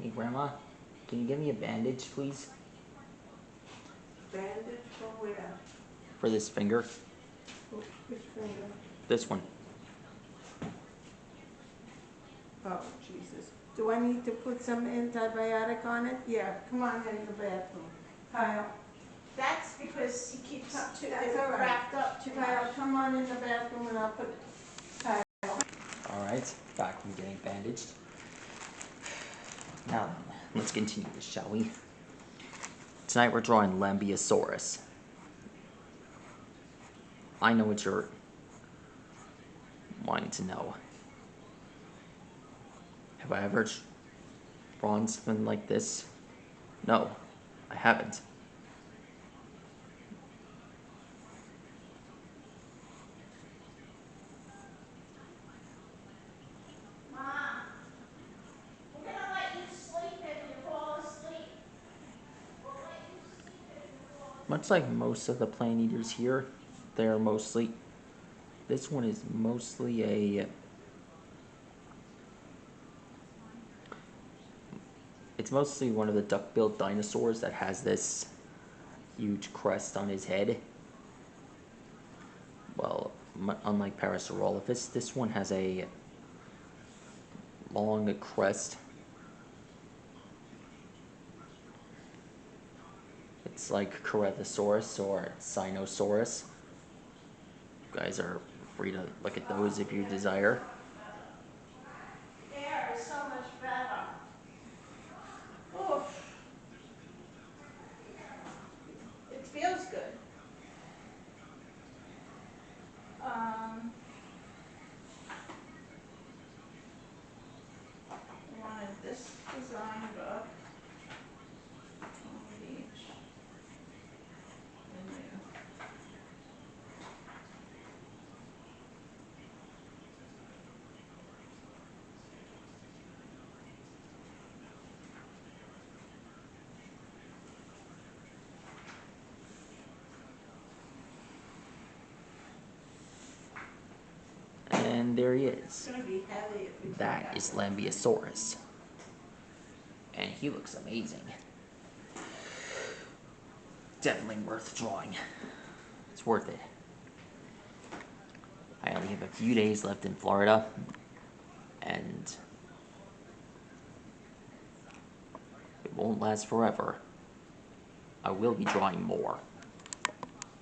Hey, Grandma, can you give me a bandage, please? Bandage for where? For this finger. Which finger? This one. Oh, Jesus. Do I need to put some antibiotic on it? Yeah, come on in the bathroom. Kyle. That's because he keeps That's it all right. wrapped up too Kyle, much. come on in the bathroom and I'll put Kyle. Alright, back from getting bandaged. Now then, let's continue this, shall we? Tonight we're drawing Lambeosaurus. I know what you're wanting to know. Have I ever drawn something like this? No, I haven't. Mom, we're gonna let you sleep if you fall asleep. We'll let you sleep if you fall asleep. Much like most of the plant eaters here, they're mostly, this one is mostly it's mostly one of the duck-billed dinosaurs that has this huge crest on his head. Well, unlike Parasaurolophus, this one has a long crest. It's like Corythosaurus or Sinosaurus. You guys are free to look at those if you desire. Air is so much better. Oof. It feels good. I wanted this design book. On each. And there. And there he is. It's gonna be heavy if we put That is Lambeosaurus. And he looks amazing. Definitely worth drawing. It's worth it. I only have a few days left in Florida, and it won't last forever. I will be drawing more.